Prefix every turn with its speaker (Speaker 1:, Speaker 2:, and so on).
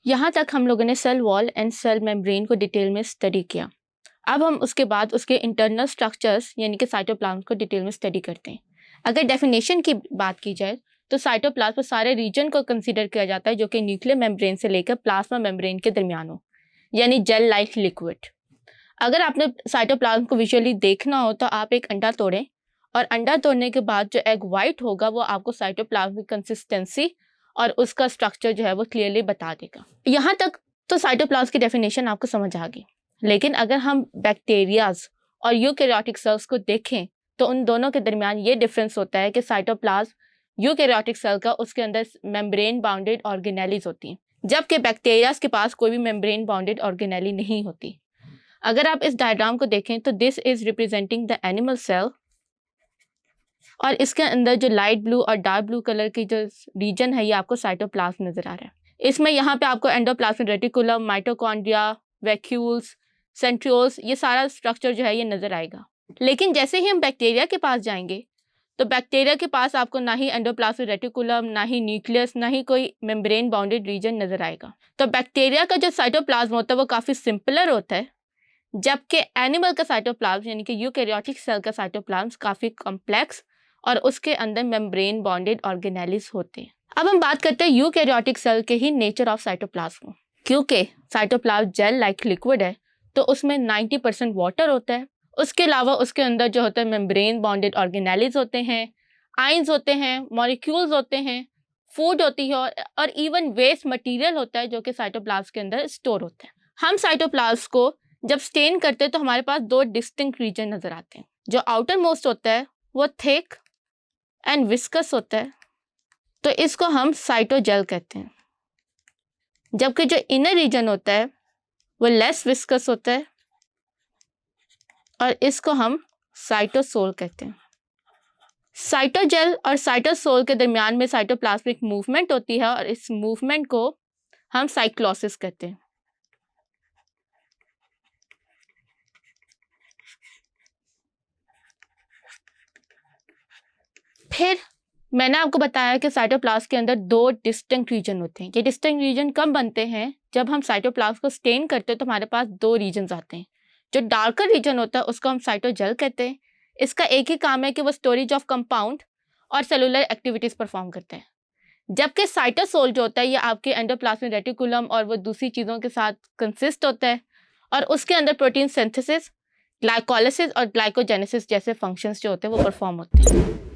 Speaker 1: यहाँ तक हम लोगों ने cell wall and cell membrane को डिटेल में स्टडी किया। अब हम उसके बाद उसके इंटरनल स्ट्रक्चर्स यानी कि साइटोप्लाज्म को डिटेल में स्टडी करते हैं। अगर डेफिनेशन की बात की जाए तो साइटोप्लाज्म पर सारे रीजन को कंसीडर किया जाता है जो कि न्यूक्लियर मेम्ब्रेन से लेकर प्लाज्मा मेम्ब्रेन के दरमियान हो, यानी जेल लाइक लिक्विड। अगर आपने साइटोप्लाज्म को विजुअली देखना हो तो आप एक अंडा तोड़ें और अंडा तोड़ने के बाद जो एग वाइट होगा वो आपको साइटोप्लाज्म की कंसिस्टेंसी और उसका स्ट्रक्चर जो है वो क्लियरली बता देगा। यहाँ तक तो साइटोप्लाज्म की डेफिनेशन आपको समझ आ गई। लेकिन अगर हम बैक्टीरियाज और यूकैरियोटिक सेल्स को देखें तो उन दोनों के दरमियान ये डिफरेंस होता है कि साइटोप्लाज्म यूकैरियोटिक सेल का उसके अंदर मेम्ब्रेन बाउंडेड ऑर्गेनेलीज होती हैं, जबकि बैक्टीरियाज के पास कोई भी मेम्ब्रेन बाउंडेड ऑर्गेनेली नहीं होती। अगर आप इस डायग्राम को देखें तो this is representing the animal cell और इसके अंदर जो लाइट ब्लू और डार्क ब्लू कलर की जो रीजन है ये आपको साइटोप्लाज्म नजर आ रहा है। इसमें यहाँ पे आपको endoplasmic reticulum, mitochondria, vacuoles, centrioles, ये सारा स्ट्रक्चर जो है ये नजर आएगा। लेकिन जैसे ही हम बैक्टीरिया के पास जाएंगे तो बैक्टीरिया के पास आपको ना ही एंडोप्लाज्मिक रेटिकुलम, ना ही न्यूक्लियस, ना ही कोई मेम्ब्रेन बाउंडेड रीजन नजर आएगा। तो बैक्टीरिया का जो साइटोप्लाज्म होता है वो काफी सिंपलर होता है, जबकि एनिमल का साइटोप्लाज्म यानी कि यूकैरियोटिक सेल का साइटोप्लाज्म काफी कॉम्प्लेक्स और उसके अंदर मेम्ब्रेन बॉन्डेड ऑर्गेनेलिस होते हैं। अब हम बात करते हैं यूकैरियोटिक सेल के ही नेचर ऑफ साइटोप्लाज्म। क्योंकि साइटोप्लाज्म जेल लाइक लिक्विड है तो उसमें 90% वाटर होता है। उसके अलावा उसके अंदर जो होता है मेम्ब्रेन बॉन्डेड ऑर्गेनेलिस होते हैं, आयंस होते हैं, मॉलिक्यूल्स होते हैं, फूड होती है और इवन वेस्ट मटीरियल होता है जो कि साइटोप्लाज्म के अंदर स्टोर होता है। हम साइटोप्लाज्म को जब स्टेन करते हैं तो हमारे पास दो डिस्टिंक्ट रीजन नजर आते हैं। जो आउटर मोस्ट होता है वो थिक एंड विस्कस होता है, तो इसको हम साइटोजेल कहते हैं, जबकि जो इनर रीजन होता है वो लेस विस्कस होता है और इसको हम साइटोसोल कहते हैं। साइटोजेल और साइटोसोल के दरमियान में साइटोप्लाज्मिक मूवमेंट होती है और इस मूवमेंट को हम साइक्लोसिस कहते हैं। फिर मैंने आपको बताया कि साइटोप्लाज्म के अंदर दो डिस्टिंक्ट रीजन होते हैं। ये डिस्टिंक्ट रीजन कब बनते हैं? जब हम साइटोप्लाज्म को स्टेन करते हैं तो हमारे पास दो रीजन्स आते हैं। जो डार्कर रीजन होता है उसको हम साइटोजेल कहते हैं। इसका एक ही काम है कि वो स्टोरेज ऑफ कंपाउंड और सेलुलर एक्टिविटीज परफॉर्म करते हैं। जबकि साइटोसोल जो होता है ये आपके एंडोप्लाज्मिक रेटिकुलम और वो दूसरी चीज़ों के साथ कंसिस्ट होता है और उसके अंदर प्रोटीन सिंथेसिस, ग्लाइकोलाइसिस और ग्लाइकोजेनेसिस जैसे फंक्शंस जो होते हैं वो परफॉर्म होते हैं।